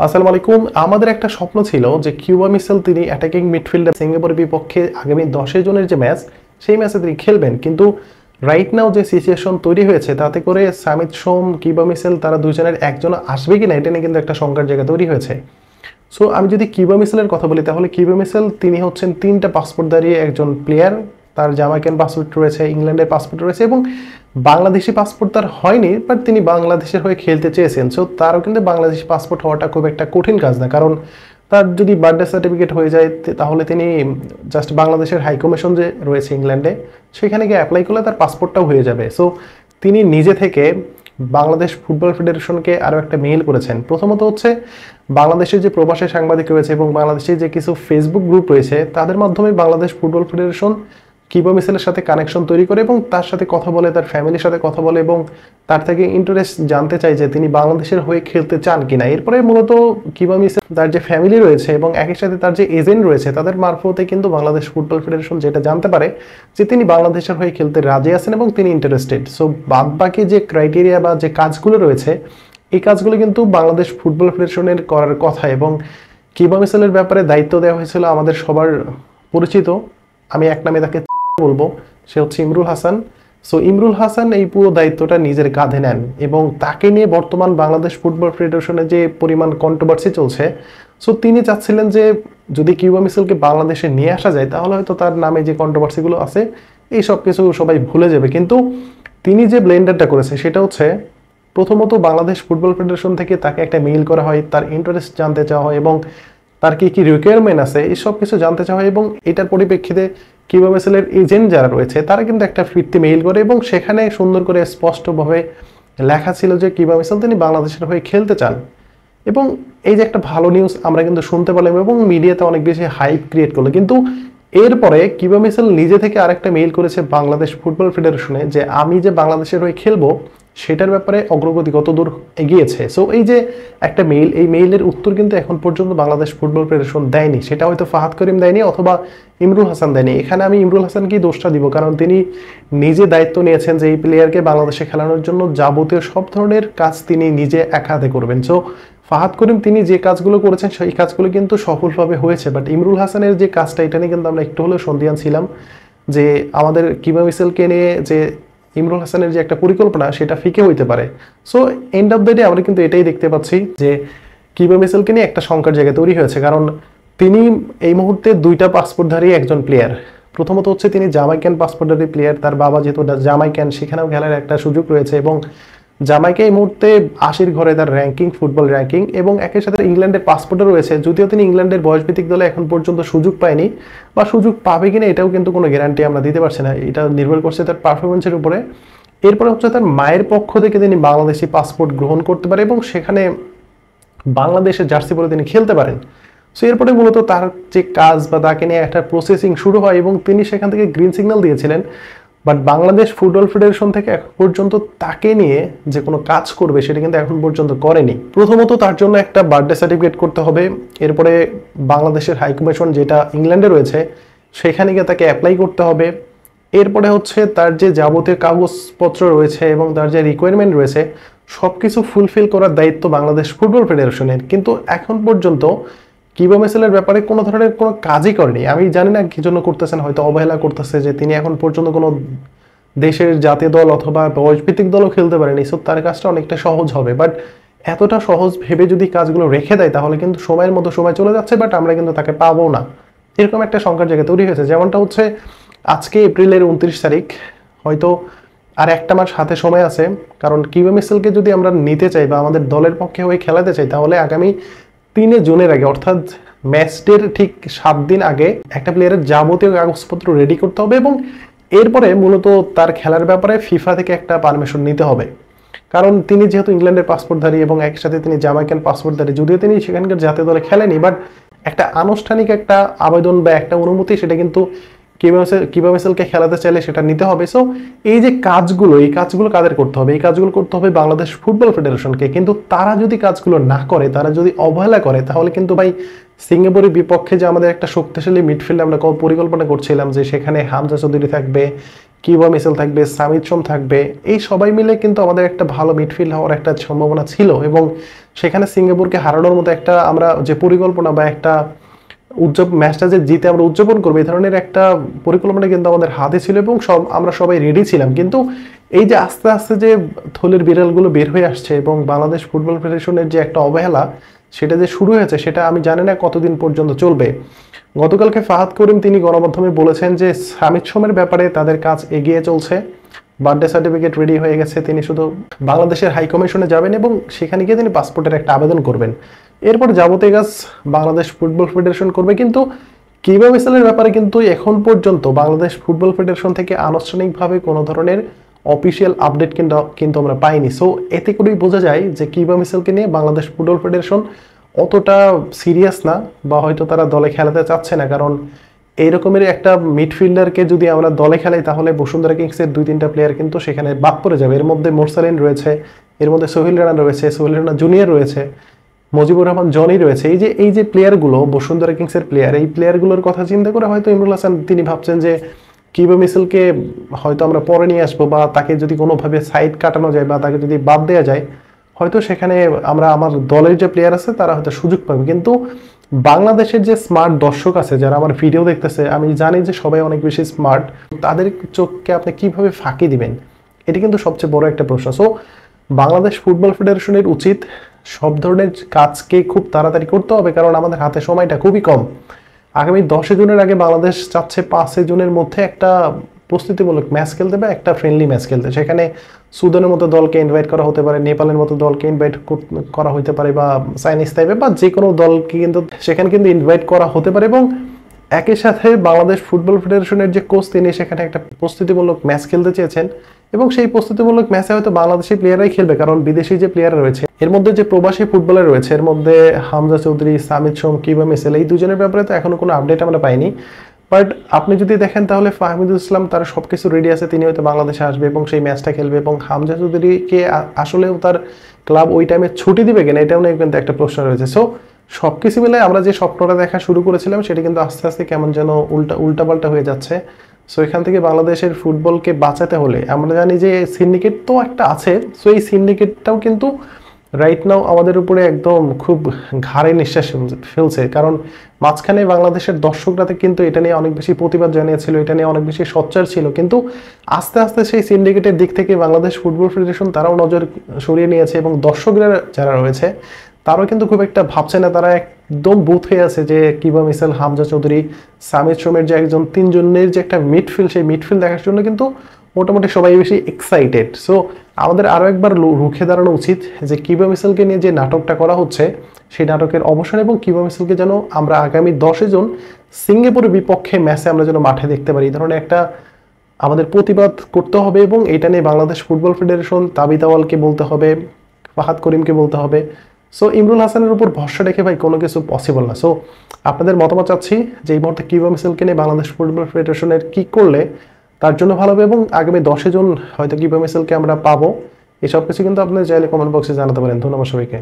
আসসালামু আলাইকুম। আমাদের একটা স্বপ্ন ছিল যে কিউবা মিসেল তিনি অ্যাটাকিং মিডফিল্ডার সিঙ্গাপুরের বিপক্ষে আগামী 10 জনের যে ম্যাচ সেই ম্যাচে তিনি খেলবেন, কিন্তু রাইট নাও যে সিচুয়েশন তৈরি হয়েছে তাতে করে সামিত সোম, কিউবা মিসেল তারা দুজনের একজন আসবে কিনা এটা নিয়ে কিন্তু একটা শঙ্কার জায়গা তৈরি হয়েছে। সো আমি যদি কিউবা মিসেলের কথা বলি তাহলে কিউবা মিসেল তিনি হচ্ছেন 3টা পাসপোর্টধারী একজন প্লেয়ার। তার জামাইকান পাসপোর্ট রয়েছে, ইংল্যান্ডের পাসপোর্ট রয়েছে এবং বাংলাদেশি পাসপোর্ট তার হয়নি, বাট তিনি বাংলাদেশের হয়ে খেলতে চেয়েছেন। সো তারও কিন্তু বাংলাদেশি পাসপোর্ট হওয়াটা খুব একটা কঠিন কাজ না, কারণ তার যদি বার্থডে সার্টিফিকেট হয়ে যায় তাহলে তিনি জাস্ট বাংলাদেশের হাইকমিশন যে রয়েছে ইংল্যান্ডে সেখানে গিয়ে অ্যাপ্লাই করলে তার পাসপোর্টটাও হয়ে যাবে। সো তিনি নিজে থেকে বাংলাদেশ ফুটবল ফেডারেশনকে আরও একটা মেইল করেছেন। প্রথমত হচ্ছে বাংলাদেশের যে প্রবাসী সাংবাদিক রয়েছে এবং বাংলাদেশের যে কিছু ফেসবুক গ্রুপ রয়েছে তাদের মাধ্যমে বাংলাদেশ ফুটবল ফেডারেশন কিউবা মিসেলের সাথে কানেকশন তৈরি করে এবং তার সাথে কথা বলে, তার ফ্যামিলির সাথে কথা বলে এবং তার থেকে ইন্টারেস্ট জানতে চাই যে তিনি বাংলাদেশের হয়ে খেলতে চান কিনা। এরপরে মূলত কিউবা মিসেল তার যে ফ্যামিলি রয়েছে এবং একই সাথে তার যে এজেন্ট রয়েছে তাদের মারফতে কিন্তু বাংলাদেশ ফুটবল ফেডারেশন যেটা জানতে পারে যে তিনি বাংলাদেশের হয়ে খেলতে রাজি আছেন এবং তিনি ইন্টারেস্টেড। সো বাদ বাকি যে ক্রাইটেরিয়া বা যে কাজগুলো রয়েছে এই কাজগুলো কিন্তু বাংলাদেশ ফুটবল ফেডারেশনের করার কথা এবং কিউবা মিসেলের ব্যাপারে দায়িত্ব দেওয়া হয়েছিল আমাদের সবার পরিচিত, আমি এক নামে তাকে বলবো, সে হচ্ছে ইমরুল হাসান। সো ইমরুল হাসান এই পুরো দায়িত্বটা নিজের কাঁধে নেন এবং তাকে নিয়ে বর্তমান বাংলাদেশ ফুটবল ফেডারেশনে যে পরিমাণ কন্ট্রোভার্সি চলছে, সো তিনি চাচ্ছিলেন যে যদি কিউবা মিসেলকে বাংলাদেশে নিয়ে আসা যায় তাহলে হয়তো তার নামে যে কন্ট্রোভার্সিগুলো আছে এই সব কিছু সবাই ভুলে যাবে। কিন্তু তিনি যে ব্লেন্ডারটা করেছে সেটা হচ্ছে প্রথমত বাংলাদেশ ফুটবল ফেডারেশন থেকে তাকে একটা মেইল করা হয়, তার ইন্টারেস্ট জানতে চাওয়া হয় এবং তার কি কি রিকোয়ারমেন্ট আছে এই সব কিছু জানতে চাওয়া হয় এবং এটার পরিপ্রেক্ষিতে কিউবা মিসেলের এজেন্ট যারা রয়েছে তারা কিন্তু একটা ফিরতি মেইল করে এবং সেখানে সুন্দর করে স্পষ্টভাবে লেখা ছিল যে কিউবা মিসেল তিনি বাংলাদেশের হয়ে খেলতে চান। এবং এই যে একটা ভালো নিউজ আমরা কিন্তু শুনতে পারলাম এবং মিডিয়াতে অনেক বেশি হাইপ ক্রিয়েট করলো, কিন্তু এরপরে কিউবা মিসেল নিজে থেকে আরেকটা মেইল করেছে বাংলাদেশ ফুটবল ফেডারেশনে যে আমি যে বাংলাদেশের হয়ে খেলবো সেটার ব্যাপারে অগ্রগতি কত দূর এগিয়েছে। সো এই যে একটা মেইল, এই মেইলের উত্তর কিন্তু এখন পর্যন্ত বাংলাদেশ ফুটবল ফেডারেশন দেয়নি, সেটা হয়তো ফাহাদ করিম দেয়নি অথবা ইমরুল হাসান দেয়নি। এখানে আমি ইমরুল হাসানকেই দোষটা দিব, কারণ তিনি নিজে দায়িত্ব নিয়েছেন যে এই প্লেয়ারকে বাংলাদেশে খেলানোর জন্য যাবতীয় সব ধরনের কাজ তিনি নিজে এক হাতে করবেন। সো ফাহাদ করিম তিনি যে কাজগুলো করেছেন সেই কাজগুলো কিন্তু সফলভাবে হয়েছে, বাট ইমরুল হাসানের যে কাজটা এটা নিয়ে কিন্তু আমরা একটু হলেও সন্দিহান ছিলাম যে আমাদের কিউবা মিসেলকে নিয়ে যে ইমরুল হাসানের যে একটা পরিকল্পনা সেটা ফিকে হইতে পারে। So end of the day আমরা কিন্তু এটাই দেখতে পাচ্ছি যে কিউবা মিসেলকে নিয়ে একটা শঙ্কার জায়গা তৈরি হয়েছে, কারণ তিনি এই মুহূর্তে 2টা পাসপোর্টধারী একজন প্লেয়ার। প্রথমত হচ্ছে তিনি জামাইকান পাসপোর্টধারী প্লেয়ার, তার বাবা যেহেতু জামাইকান সেখানেও খেলার একটা সুযোগ রয়েছে এবং জামাইকা এই মুহূর্তে 80-র ঘরে তার র্যাঙ্কিং, ফুটবল র্যাঙ্কিং এবং একই সাথে ইংল্যান্ডের পাসপোর্টও রয়েছে, যদিও তিনি ইংল্যান্ডের বয়সভিত্তিক দলে এখন পর্যন্ত সুযোগ পায়নি বা সুযোগ পাবে কিনা এটাও কিন্তু কোনো গ্যারান্টি আমরা দিতে পারছি না, এটা নির্ভর করছে তার পারফরমেন্সের উপরে। এরপরে হচ্ছে তার মায়ের পক্ষ থেকে তিনি বাংলাদেশি পাসপোর্ট গ্রহণ করতে পারে এবং সেখানে বাংলাদেশের জার্সি পরে তিনি খেলতে পারেন। সো এরপরে মূলত তার যে কাজ বা তাকে নিয়ে একটা প্রসেসিং শুরু হয় এবং তিনি সেখান থেকে গ্রিন সিগন্যাল দিয়েছিলেন, বাট বাংলাদেশ ফুটবল ফেডারেশন থেকে এখন পর্যন্ত তাকে নিয়ে যে কোনো কাজ করবে সেটা কিন্তু এখন পর্যন্ত করেনি। প্রথমত তার জন্য একটা বার্থডে সার্টিফিকেট করতে হবে, এরপরে বাংলাদেশের হাইকমিশন যেটা ইংল্যান্ডে রয়েছে সেখানে গিয়ে তাকে অ্যাপ্লাই করতে হবে, এরপরে হচ্ছে তার যে যাবতীয় কাগজপত্র রয়েছে এবং তার যে রিকোয়ারমেন্ট রয়েছে সব কিছু ফুলফিল করার দায়িত্ব বাংলাদেশ ফুটবল ফেডারেশনের। কিন্তু এখন পর্যন্ত কিউবা মিসেলের ব্যাপারে কোনো ধরনের কোনো কাজই করেনি। আমি জানি না কি জন্য করতেছেন, হয়তো অবহেলা করতেছে যে তিনি এখন পর্যন্ত কোনো দেশের জাতীয় দল অথবা বয়সভিত্তিক দলও খেলতে পারেনি, সো তার কাজটা অনেকটা সহজ হবে। বাট এতটা সহজ ভেবে যদি কাজগুলো রেখে দেয় তাহলে কিন্তু সময়ের মতো সময় চলে যাচ্ছে, বাট আমরা কিন্তু তাকে পাবো না, এরকম একটা শঙ্কার জায়গা তৈরি হয়েছে। যেমনটা হচ্ছে আজকে এপ্রিলের 29 তারিখ, হয়তো আর একটা মাস হাতে সময় আছে, কারণ কিউবা মিসেলকে যদি আমরা নিতে চাই বা আমাদের দলের পক্ষে হয়ে খেলাতে চাই তাহলে আগামী 3 জুনের আগে অর্থাৎ ম্যাচটির ঠিক 7 দিন আগে একটা প্লেয়ারের যাবতীয় কাগজপত্র রেডি করতে হবে এবং এরপরে মূলত তার খেলার ব্যাপারে ফিফা থেকে একটা পারমিশন নিতে হবে, কারণ তিনি যেহেতু ইংল্যান্ডের পাসপোর্টধারী এবং একসাথে তিনি জামাইকান পাসপোর্টধারী, যদিও তিনি সেখানকার জাতীয় দলে খেলেনি, বাট একটা আনুষ্ঠানিক একটা আবেদন বা একটা অনুমতি সেটা কিন্তু কিউবা মিসেলকে খেলাতে চাইলে সেটা নিতে হবে। সো এই যে কাজগুলো, এই কাজগুলো কাদের করতে হবে? এই কাজগুলো করতে হবে বাংলাদেশ ফুটবল ফেডারেশনকে, কিন্তু তারা যদি কাজগুলো না করে, তারা যদি অবহেলা করে তাহলে কিন্তু ভাই সিঙ্গাপুরের বিপক্ষে যে আমাদের একটা শক্তিশালী মিডফিল্ড আমরা পরিকল্পনা করছিলাম যে সেখানে হামজা চৌধুরী থাকবে, কিউবা মিসেল থাকবে, সামিত সোম থাকবে, এই সবাই মিলে কিন্তু আমাদের একটা ভালো মিডফিল্ড হওয়ার একটা সম্ভাবনা ছিল এবং সেখানে সিঙ্গাপুরকে হারানোর মতো একটা আমরা যে পরিকল্পনা বা একটা ম্যাচটা যে জিতে আমরা উদযাপন করবো এই ধরনের একটা পরিকল্পনা কিন্তু আমাদের হাতে ছিল এবং আমরা সবাই রেডি ছিলাম। কিন্তু এই যে আস্তে আস্তে যে থলের বিড়ালগুলো বের হয়ে আসছে এবং বাংলাদেশ ফুটবল ফেডারেশনের যে একটা অবহেলা সেটা যে শুরু হয়েছে সেটা আমি জানি না কতদিন পর্যন্ত চলবে। গতকালকে ফাহাদ করিম তিনি গণমাধ্যমে বলেছেন যে সামিত সোমের ব্যাপারে তাদের কাজ এগিয়ে চলছে, বার্থডে সার্টিফিকেট রেডি হয়ে গেছে, তিনি শুধু বাংলাদেশের হাই কমিশনে যাবেন এবং সেখানে গিয়ে তিনি পাসপোর্টের একটা আবেদন করবেন, এরপর যাবতীয় কাজ বাংলাদেশ ফুটবল ফেডারেশন করবে। কিন্তু কিউবা মিসেলের ব্যাপারে কিন্তু এখন পর্যন্ত বাংলাদেশ ফুটবল ফেডারেশন থেকে আনুষ্ঠানিকভাবে কোনো ধরনের অফিসিয়াল আপডেট কিন্তু আমরা পাইনি। সো এতে করেই বোঝা যায় যে কিউবা মিসেলকে নিয়ে বাংলাদেশ ফুটবল ফেডারেশন অতটা সিরিয়াস না বা হয়তো তারা দলে খেলাতে চাচ্ছে না, কারণ এই রকমের একটা মিডফিল্ডারকে যদি আমরা দলে খেলাই তাহলে বসুন্ধরা কিংসের 2-3টা প্লেয়ার কিন্তু সেখানে বাদ পড়ে যাবে। এর মধ্যে মোরসালিন রয়েছে, এর মধ্যে সোহেল রানা রয়েছে, সোহেল রানা জুনিয়র রয়েছে, মুজিবুর রহমান জনি রয়েছে, এই যে প্লেয়ারগুলো বসুন্ধরা কিংসের প্লেয়ার, এই প্লেয়ারগুলোর কথা চিন্তা করে হয়তো ইমরুল হাসান তিনি ভাবছেন যে কিউবা মিসেলকে হয়তো আমরা পরে নিয়ে আসবো বা তাকে যদি কোনোভাবে সাইড কাটানো যায় বা তাকে যদি বাদ দেওয়া যায় হয়তো সেখানে আমার দলের যে প্লেয়ার আছে তারা হয়তো সুযোগ পাবে। কিন্তু বাংলাদেশের যে স্মার্ট দর্শক আছে যারা আমার ভিডিও দেখতেছে, আমি জানি যে সবাই অনেক বেশি স্মার্ট, তাদের চোখকে আপনি কিভাবে ফাঁকি দিবেন এটি কিন্তু সবচেয়ে বড় একটা প্রশ্ন। সো বাংলাদেশ ফুটবল ফেডারেশনের উচিত সব ধরনের কাজকে খুব তাড়াতাড়ি করতে হবে, কারণ আমাদের হাতে সময়টা খুবই কম। আগামী 10 জুনের আগে বাংলাদেশ চাচ্ছে 5 জুনের মধ্যে একটা প্রস্তুতিমূলক ম্যাচ খেলতে বা একটা ফ্রেন্ডলি ম্যাচ খেলতে, সেখানে সুদানের মতো দলকে ইনভাইট করা হতে পারে, নেপালের মতো দলকে ইনভাইট করা হতে পারে বা চাইনিজ টাইপের বা যে কোনো দলকে কিন্তু সেখানে কিন্তু ইনভাইট করা হতে পারে এবং একই সাথে বাংলাদেশ ফুটবল ফেডারেশনের যে কোচ তিনি সেখানে একটা প্রস্তুতিমূলক ম্যাচ খেলতে চেয়েছেন এবং সেই প্রস্তুতিমূলক ম্যাচে হয়তো বাংলাদেশি প্লেয়াররাই খেলবে, কারণ বিদেশি যে প্লেয়ার রয়েছে এর মধ্যে যে প্রবাসী ফুটবলার রয়েছে এর মধ্যে হামজা চৌধুরী, সামিত সোম, কিউবা মিসেল এই দুজনের ব্যাপারে তো এখনো কোনো আপডেট আমরা পাইনি। বাট আপনি যদি দেখেন তাহলে ফাহমিদুল ইসলাম তার সবকিছু রেডি আছে, তিনি হয়তো বাংলাদেশে আসবে এবং সেই ম্যাচটা খেলবে এবং হামজা চৌধুরীকে আসলেও তার ক্লাব ওই টাইমে ছুটি দিবে কিনা এটাও নিয়ে কিন্তু একটা প্রশ্ন রয়েছে। সো সবকিছু মিলে আমরা যে স্বপ্নটা দেখা শুরু করেছিলাম সেটা কিন্তু আস্তে আস্তে কেমন যেন উল্টাপাল্টা হয়ে যাচ্ছে। সো এখান থেকে বাংলাদেশের ফুটবলকে বাঁচাতে হলে আমরা জানি যে সিন্ডিকেট তো একটা আছে, সো এই সিন্ডিকেটটাও কিন্তু রাইট নাও আমাদের উপরে একদম খুব ঘাড়ে নিঃশ্বাস ফেলছে, কারণ মাঝখানে বাংলাদেশের দর্শকরাতে কিন্তু এটা নিয়ে অনেক বেশি প্রতিবাদ জানিয়েছিল, এটা নিয়ে অনেক বেশি সোচ্চার ছিল, কিন্তু আস্তে আস্তে সেই সিন্ডিকেটের দিক থেকে বাংলাদেশ ফুটবল ফেডারেশন তারাও নজর সরিয়ে নিয়েছে এবং দর্শকরা যারা রয়েছে তারাও কিন্তু খুব একটা ভাবছে না, তারা একদম বুথ হয়ে আছে যে কিউবা মিসেল, হামজা চৌধুরী, সামিত সোমের যে একজন 3 জনের যে একটা মিডফিল্ড সেই মিডফিল্ড দেখার জন্য কিন্তু মোটামুটি সবাই বেশি এক্সাইটেড। সো আমাদের আরও একবার রুখে দাঁড়ানো উচিত যে কিউবা মিসেলকে নিয়ে যে নাটকটা করা হচ্ছে সেই নাটকের অবসান এবং কিউবা মিসেলকে যেন আমরা আগামী 10 জুন সিঙ্গাপুরের বিপক্ষে ম্যাচে আমরা যেন মাঠে দেখতে পারি, এই ধরনের একটা আমাদের প্রতিবাদ করতে হবে এবং এটা নিয়ে বাংলাদেশ ফুটবল ফেডারেশন তাবিদ আওয়ালকে বলতে হবে, ফাহাদ করিমকে বলতে হবে। সো ইমরুল হাসানের উপর ভরসা রেখে ভাই কোনো কিছু পসিবল না। সো আপনাদের মতামত চাচ্ছি যে এই মুহূর্তে কিউবা মিসেলকে নিয়ে বাংলাদেশ ফুটবল ফেডারেশনের কি করলে তার জন্য ভালো হবে এবং আগামী 10 জুন হয়তো কিউবা মিসেলকে আমরা পাবো, এসব কিছু কিন্তু আপনি চাইলে কমেন্ট বক্সে জানাতে পারেন। ধন্যবাদ সবাইকে।